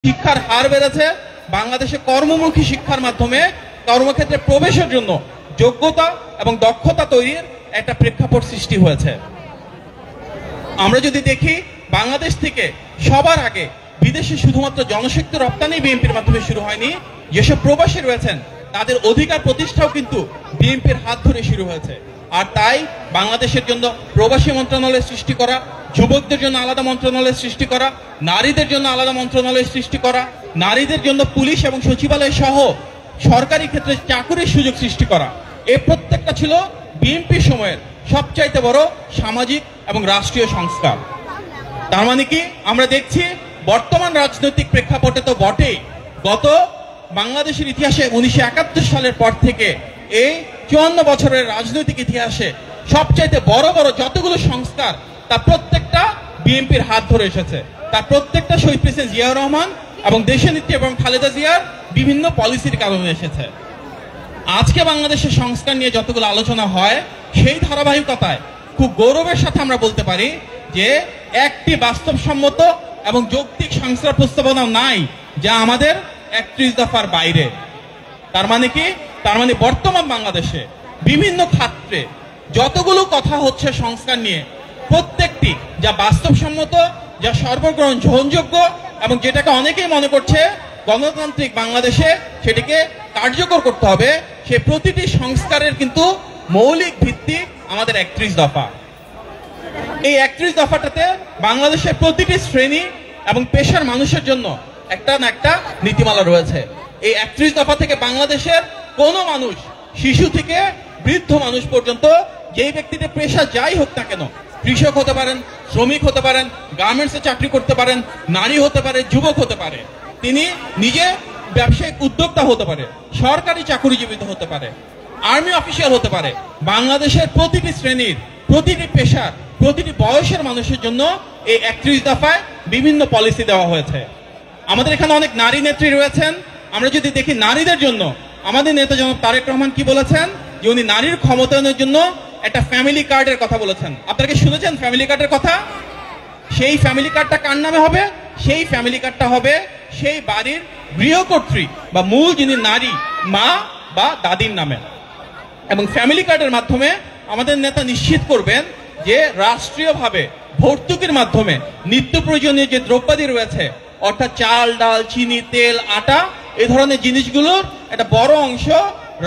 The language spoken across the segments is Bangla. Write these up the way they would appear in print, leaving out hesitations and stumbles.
শিক্ষার হার বেড়েছে, বাংলাদেশে কর্মমুখী শিক্ষার মাধ্যমে কর্মক্ষেত্রে প্রবেশের জন্য যোগ্যতা এবং দক্ষতা তৈরির একটা প্রেক্ষাপট সৃষ্টি হয়েছে। আমরা যদি দেখি, বাংলাদেশ থেকে সবার আগে বিদেশে শুধুমাত্র জনশক্তি রপ্তানি বিএনপির মাধ্যমে শুরু হয়নি, যেসব প্রবাসী রয়েছেন তাদের অধিকার প্রতিষ্ঠাও কিন্তু বিএনপির হাত ধরে শুরু হয়েছে। আর তাই বাংলাদেশের জন্য প্রবাসী মন্ত্রণালয় সৃষ্টি করা, যুবকদের জন্য আলাদা মন্ত্রণালয় সৃষ্টি করা, নারীদের জন্য আলাদা মন্ত্রণালয় সৃষ্টি করা, নারীদের জন্য পুলিশ এবং সচিবালয় সহ সরকারি ক্ষেত্রে চাকুরির সুযোগ সৃষ্টি করা, এই প্রত্যেকটা ছিল বিএনপি সময়ের সবচাইতে বড় সামাজিক এবং রাষ্ট্রীয় সংস্কার। তার মানে কি, আমরা দেখছি বর্তমান রাজনৈতিক প্রেক্ষাপটে তো বটেই, গত বাংলাদেশের ইতিহাসে 1971 সালের পর থেকে এই 54 বছরের রাজনৈতিক ইতিহাসে সবচাইতে বড় বড় যতগুলো সংস্কার, তার প্রত্যেকটা বিএনপির হাত ধরে এসেছে। তার প্রত্যেকটা শহীদ প্রেসিডেন্ট জিয়াউর রহমান এবং দেশনেত্রী এবং খালেদা জিয়ার বিভিন্ন পলিসির কারণে এসেছে। আজকে বাংলাদেশের সংস্কার নিয়ে যতগুলো আলোচনা হয়, সেই ধারাবাহিকতায় খুব গৌরবের সাথে আমরা বলতে পারি যে একটি বাস্তবসম্মত এবং যৌক্তিক সংস্কার প্রস্তাবনা নাই যা আমাদের 31 দফার বাইরে। তার মানে কি, তার মানে বর্তমান বাংলাদেশে বিভিন্ন ক্ষেত্রে যতগুলো কথা হচ্ছে সংস্কার নিয়ে, প্রত্যেকটি যা বাস্তবসম্মত, যা সর্বগ্রহণযোগ্য এবং যেটাকে অনেকেই মনে করছে গণতান্ত্রিক বাংলাদেশে সেটিকে কার্যকর করতে হবে, সে প্রতিটি সংস্কারের কিন্তু মৌলিক ভিত্তি আমাদের 31 দফা। এই 31 দফাটাতে বাংলাদেশের প্রতিটি শ্রেণী এবং পেশার মানুষের জন্য একটা না একটা নীতিমালা রয়েছে। এই 31 দফা থেকে বাংলাদেশের কোনো মানুষ, শিশু থেকে বৃদ্ধ মানুষ পর্যন্ত, যেই ব্যক্তিতে পেশা যাই হোক না কেন, কৃষক হতে পারেন, শ্রমিক হতে পারেন, গার্মেন্টসে চাকরি করতে পারেন, নারী হতে পারে, যুবক হতে পারে, তিনি নিজে ব্যবসায়িক উদ্যোক্তা হতে পারে, সরকারি চাকরিজীবী হতে পারে, আর্মি অফিসার হতে পারে। বাংলাদেশের প্রতিটি শ্রেণীর, প্রতিটি পেশার, প্রতিটি বয়সের মানুষের জন্য এই 31 দফায় বিভিন্ন পলিসি দেওয়া হয়েছে। আমাদের এখানে অনেক নারী নেত্রী রয়েছেন। আমরা যদি দেখি নারীদের জন্য আমাদের নেতা জনাব তারেক রহমান কি বলেছেন, যে উনি নারীর ক্ষমতায়নের জন্য একটা ফ্যামিলি কার্ডের কথা বলেছেন। আপনারা কি শুনেছেন ফ্যামিলি কার্ডের কথা? সেই ফ্যামিলি কার্ডটা কার নামে হবে? সেই ফ্যামিলি কার্ডটা হবে সেই বাড়ির গৃহকর্ত্রী বা মূল যিনি নারী, মা বা দাদির নামে। এবং ফ্যামিলি কার্ডের মাধ্যমে আমাদের নেতা নিশ্চিত করবেন যে রাষ্ট্রীয়ভাবে ভর্তুকির মাধ্যমে নিত্য প্রয়োজনীয় যে দ্রব্যাদি রয়েছে, অর্থাৎ চাল, ডাল, চিনি, তেল, আটা, এই ধরনের জিনিসগুলোর একটা বড় অংশ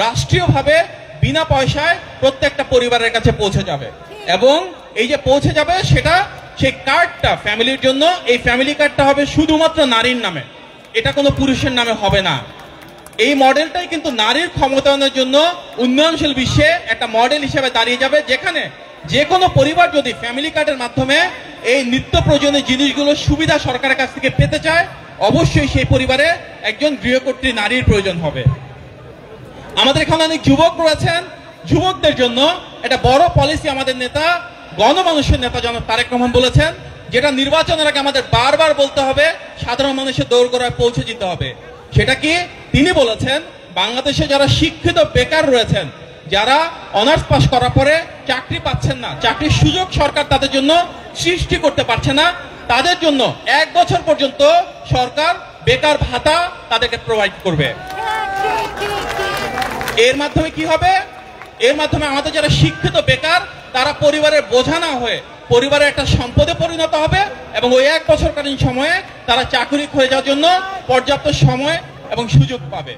রাষ্ট্রীয়ভাবে বিনা পয়সায় প্রত্যেকটা পরিবারের কাছে পৌঁছে যাবে। এবং এই যে পৌঁছে যাবে, সেটা সেই কার্ডটা ফ্যামিলির জন্য, এই ফ্যামিলি কার্ডটা হবে শুধুমাত্র নারীর নামে, এটা কোনো পুরুষের নামে হবে না। এই মডেলটাই কিন্তু নারীর ক্ষমতায়নের জন্য উন্নয়নশীল বিশ্বে একটা মডেল হিসেবে দাঁড়িয়ে যাবে, যেখানে যে কোনো পরিবার যদি ফ্যামিলি কার্ডের মাধ্যমে এই নিত্য প্রয়োজনীয় জিনিসগুলোর সুবিধা সরকারের কাছ থেকে পেতে চায়, অবশ্যই সেই পরিবারে একজন গৃহকর্ত্রী নারীর প্রয়োজন হবে। আমাদের এখানে অনেক যুবক রয়েছেন, যুবকদের জন্য একটা বড় পলিসি আমাদের নেতা, গণমানুষের নেতা জনাব তারেক রহমান বলেছেন, যেটা নির্বাচনের আগে আমাদের বারবার বলতে হবে, সাধারণ মানুষের দোরগোড়ায় পৌঁছে দিতে হবে। সেটা কি, তিনি বলেছেন বাংলাদেশে যারা শিক্ষিত বেকার রয়েছেন, যারা অনার্স পাস করার পরে চাকরি পাচ্ছেন না, চাকরির সুযোগ সরকার তাদের জন্য সৃষ্টি করতে পারছে না, তাদের জন্য 1 বছর পর্যন্ত সরকার বেকার ভাতা তাদেরকে প্রোভাইড করবে। এর মাধ্যমে কি হবে? এর মাধ্যমে আমাদের যারা শিক্ষিত বেকার, তারা পরিবারের বোঝা না হয়ে পরিবারের একটা সম্পদে পরিণত হবে এবং ওই 1 বছরকালীন সময়ে তারা চাকরি হয়ে যাওয়ার জন্য পর্যাপ্ত সময় এবং সুযোগ পাবে।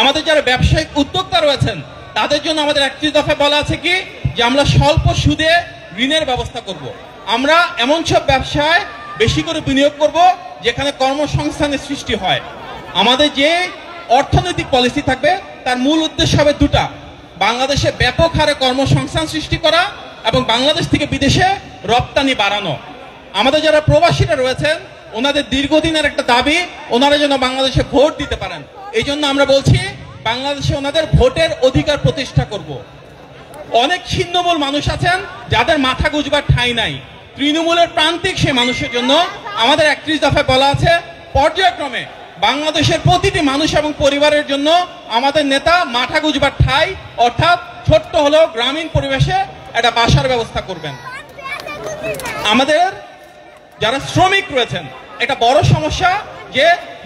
আমাদের যারা ব্যবসায়িক উদ্যোক্তা রয়েছেন, তাদের জন্য আমাদের 31 দফায় বলা আছে কি, যে আমরা স্বল্প সুদে ঋণের ব্যবস্থা করব। আমরা এমন সব ব্যবসায় বেশি করে বিনিয়োগ করব যেখানে কর্মসংস্থানের সৃষ্টি হয়। আমাদের যে অর্থনৈতিক পলিসি থাকবে, তার মূল উদ্দেশ্য হবে দুটা: বাংলাদেশে ব্যাপক হারে কর্মসংস্থান সৃষ্টি করা এবং বাংলাদেশ থেকে বিদেশে রপ্তানি বাড়ানো। আমাদের যারা প্রবাসীরা রয়েছেন, ওনাদের দীর্ঘদিনের একটা দাবি, ওনারা যেন বাংলাদেশে ভোট দিতে পারেন। এই জন্য আমরা বলছি বাংলাদেশে ওনাদের ভোটের অধিকার প্রতিষ্ঠা করব। অনেক ছিন্নমূল মানুষ আছেন যাদের মাথা গুঁজবার ঠাঁই নাই, তৃণমূলের প্রান্তিক সেই মানুষের জন্য আমাদের 31 দফায় বলা আছে পর্যায়ক্রমে বাংলাদেশের প্রতিটি মানুষ এবং পরিবারের জন্য আমাদের নেতা মাথা গুঁজবার ঠাঁই, অর্থাৎ ছোট্ট হলেও গ্রামীণ পরিবেশে একটা বাসার ব্যবস্থা করবেন। আমাদের যারা শ্রমিক রয়েছেন, একটা বড় সমস্যা যে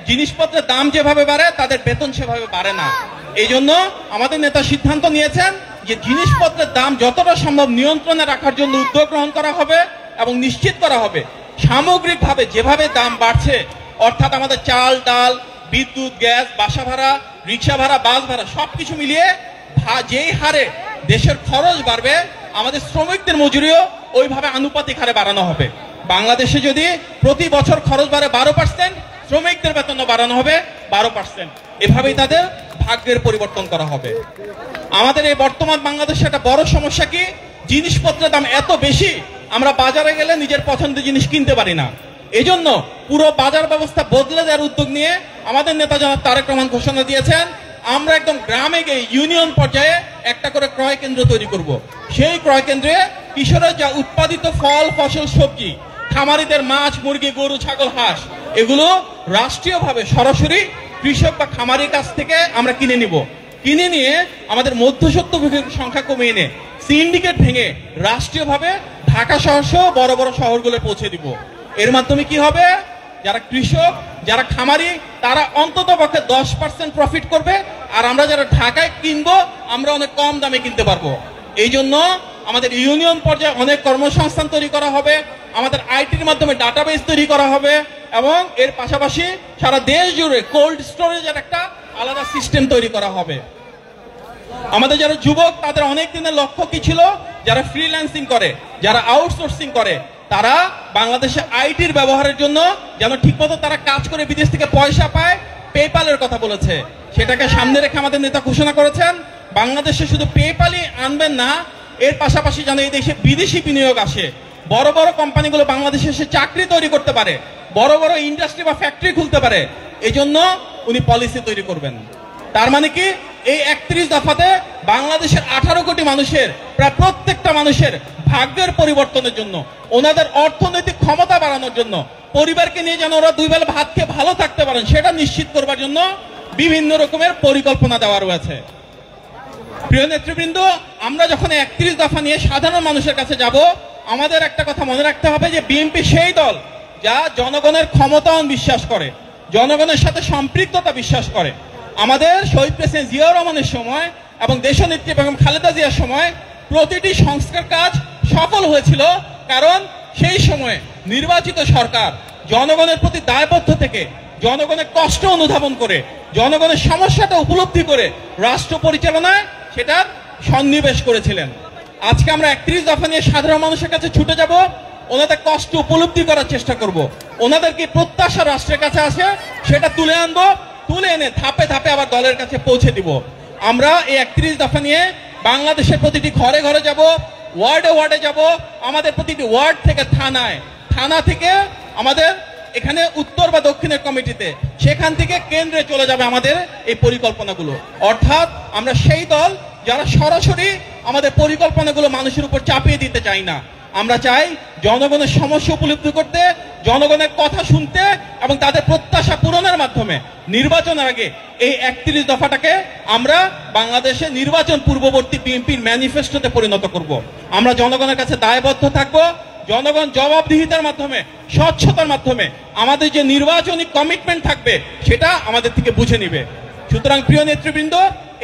জিনিসপত্রের দাম যেভাবে বাড়ে তাদের বেতন সেভাবে বাড়ে না। এই জন্য আমাদের নেতা সিদ্ধান্ত নিয়েছেন যে জিনিসপত্রের দাম যতটা সম্ভব নিয়ন্ত্রণে রাখার জন্য উদ্যোগ গ্রহণ করা হবে এবং নিশ্চিত করা হবে সামগ্রিকভাবে যেভাবে দাম বাড়ছে, অর্থাৎ আমাদের চাল ডাল, বিদ্যুৎ, গ্যাস, বাসা ভাড়া, রিক্সা ভাড়া, বাস ভাড়া সবকিছু মিলিয়ে যেই হারে দেশের খরচ বাড়বে আমাদের শ্রমিকদের মজুরিও ওইভাবে আনুপাতিক হারে বাড়ানো হবে। বাংলাদেশে যদি প্রতি বছর খরচ বাড়ে 12%, শ্রমিকদের বেতন বাড়ানো হবে 12%। এভাবেই তাদের ভাগ্যের পরিবর্তন করা হবে। আমাদের এই বর্তমান বাংলাদেশে একটা বড় সমস্যা কি, জিনিসপত্রের দাম এত বেশি আমরা বাজারে গেলে নিজের পছন্দের জিনিস কিনতে পারি না। এজন্য পুরো বাজার ব্যবস্থা বদলে দেওয়ার উদ্যোগ নিয়ে আমাদের নেতা জনাব তারেক রহমান ঘোষণা দিয়েছেন, আমরা একদম গ্রামে গিয়ে ইউনিয়ন পর্যায়ে একটা করে ক্রয় কেন্দ্র তৈরি করব। সেই ক্রয় কেন্দ্রে কৃষকের যা উৎপাদিত ফল, ফসল, সবজি, খামারিদের মাছ, মুরগি, গরু, ছাগল, হাঁস এগুলো রাষ্ট্রীয়ভাবে সরাসরি কৃষক বা খামারির কাছ থেকে আমরা কিনে নিব। কিনে নিয়ে আমাদের মধ্যস্বত্বভোগীর সংখ্যা কমিয়ে এনে সিন্ডিকেট ভেঙে রাষ্ট্রীয়ভাবে ঢাকা শহর সহ বড় বড় শহরগুলো পৌঁছে দিব। এর মাধ্যমে কি হবে, যারা কৃষক, যারা খামারি তারা অন্তত পক্ষে 10% প্রফিট করবে, আর আমরা যারা ঢাকায় কিনবো আমরা অনেক কম দামে কিনতে পারবো। এই জন্য আমাদের ইউনিয়ন পর্যায়ে অনেক কর্মসংস্থান তৈরি করা হবে, আমাদের আইটির মাধ্যমে ডাটাবেস তৈরি করা হবে এবং এর পাশাপাশি সারা দেশ জুড়ে কোল্ড স্টোরেজের একটা আলাদা সিস্টেম তৈরি করা হবে। আমাদের যারা যুবক তাদের অনেক দিনের লক্ষ্য কি ছিল, যারা ফ্রিল্যান্সিং করে, যারা আউটসোর্সিং করে, তারা বাংলাদেশে আইটির ব্যবহারের জন্য যেন ঠিকমতো তারা কাজ করে বিদেশ থেকে পয়সা পায়, পেপ্যালের কথা বলেছে। সেটাকে সামনে রেখে আমাদের নেতা ঘোষণা করেছেন বাংলাদেশে শুধু পেপ্যালই আনবেন না, এর পাশাপাশি যেন এই দেশে বিদেশি বিনিয়োগ আসে, বড় বড় কোম্পানিগুলো বাংলাদেশে এসে চাকরি তৈরি করতে পারে, বড় বড় ইন্ডাস্ট্রি বা ফ্যাক্টরি খুলতে পারে। এই জন্য উনি পলিসি তৈরি করবেন। তার মানে কি, এই 31 দফাতে বাংলাদেশের 18 কোটি মানুষের প্রায় প্রত্যেকটা মানুষের ভাগ্যের পরিবর্তনের জন্য, ওনাদের অর্থনৈতিক ক্ষমতা বাড়ানোর জন্য, পরিবারকে নিয়ে যেন ওরা 2 বেলা ভাত খেয়ে ভালো থাকতে পারেন সেটা নিশ্চিত করবার জন্য বিভিন্ন রকমের পরিকল্পনা দেওয়া রয়েছে। প্রিয় নেতৃবৃন্দ, আমরা যখন 31 দফা নিয়ে সাধারণ মানুষের কাছে যাব, আমাদের একটা কথা মনে রাখতে হবে যে বিএনপি সেই দল যা জনগণের ক্ষমতায়ন বিশ্বাস করে, জনগণের সাথে সম্পৃক্ততা বিশ্বাস করে। আমাদের শহীদ প্রেসিডেন্ট জিয়াউর রহমানের সময় এবং দেশনেত্রী বেগম খালেদা জিয়ার সময় প্রতিটি সংস্কার কাজ সফল হয়েছিল, কারণ সেই সময়ে নির্বাচিত সরকার জনগণের প্রতি দায়বদ্ধ থেকে, জনগণের কষ্ট অনুধাবন করে, জনগণের সমস্যাটা উপলব্ধি করে রাষ্ট্র পরিচালনায় সেটার সন্নিবেশ করেছিলেন। আজকে আমরা 31 দফা নিয়ে সাধারণ মানুষের কাছে ছুটে যাব, ওনাদের কষ্ট উপলব্ধি করার চেষ্টা করব, ওনাদের কি প্রত্যাশা রাষ্ট্রের কাছে আছে সেটা তুলে আনবো, তুলে এনে ধাপে ধাপে আবার দলের কাছে পৌঁছে দিব। আমরা এই 31 দফা নিয়ে বাংলাদেশের প্রতিটি ঘরে ঘরে যাব, ওয়ার্ডে ওয়ার্ডে যাব, আমাদের প্রতিটি ওয়ার্ড থেকে থানায়, থানা থেকে আমাদের এখানে উত্তর বা দক্ষিণের কমিটিতে, সেখান থেকে কেন্দ্রে চলে যাবে আমাদের এই পরিকল্পনাগুলো। অর্থাৎ আমরা সেই দল যারা সরাসরি আমাদের পরিকল্পনাগুলো মানুষের উপর চাপিয়ে দিতে চাই না, আমরা চাই জনগণের সমস্যা উপলব্ধি করতে, জনগণের কথা শুনতে এবং তাদের প্রত্যাশা পূরণের মাধ্যমে নির্বাচনের আগে এই 31 দফাটাকে আমরা বাংলাদেশে নির্বাচন পূর্ববর্তী বিএনপির ম্যানিফেস্টোতে পরিণত করব। আমরা জনগণের কাছে দায়বদ্ধ থাকব, জনগণ জবাবদিহিতার মাধ্যমে, স্বচ্ছতার মাধ্যমে আমাদের যে নির্বাচনী কমিটমেন্ট থাকবে সেটা আমাদের থেকে বুঝে নিবে। সুতরাং প্রিয় নেতৃবৃন্দ,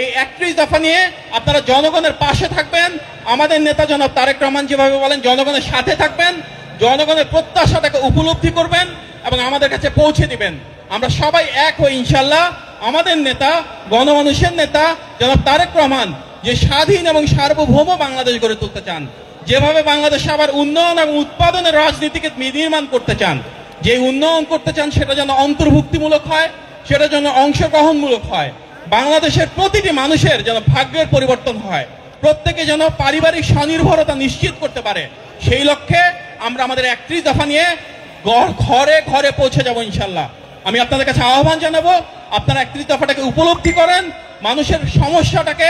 এই 31 দফা নিয়ে আপনারা জনগণের পাশে থাকবেন, আমাদের নেতা জনাব তারেক রহমান যেভাবে বলেন জনগণের সাথে থাকবেন, জনগণের প্রত্যাশাটাকে উপলব্ধি করবেন এবং আমাদের কাছে পৌঁছে দিবেন। আমরা সবাই এক হই ইনশাল্লাহ। আমাদের নেতা, গণমানুষের নেতা জনাব তারেক রহমান যে স্বাধীন এবং সার্বভৌম বাংলাদেশ গড়ে তুলতে চান, যেভাবে বাংলাদেশে আবার উন্নয়ন এবং উৎপাদনের রাজনীতিকে নির্মাণ করতে চান, যে উন্নয়ন করতে চান সেটা যেন অন্তর্ভুক্তিমূলক হয়, সেটা যেন অংশগ্রহণমূলক হয়, বাংলাদেশের প্রতিটি মানুষের যেন ভাগ্যের পরিবর্তন হয়, প্রত্যেকে যেন পারিবারিক স্বনির্ভরতা নিশ্চিত করতে পারে, সেই লক্ষ্যে আমরা আমাদের 31 দফা নিয়ে ঘরে ঘরে পৌঁছে যাব ইনশাল্লাহ। আমি আপনাদের কাছে আহ্বান জানাবো, আপনারা 31 দফাটাকে উপলব্ধি করেন, মানুষের সমস্যাটাকে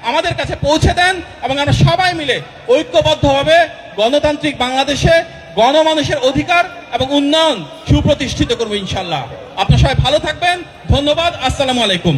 আমাদের কাছে পৌঁছে দেন এবং আমরা সবাই মিলে ঐক্যবদ্ধভাবে গণতান্ত্রিক বাংলাদেশে গণমানুষের অধিকার এবং উন্নয়ন সুপ্রতিষ্ঠিত করবো ইনশাল্লাহ। আপনারা সবাই ভালো থাকবেন। ধন্যবাদ। আসসালামু আলাইকুম।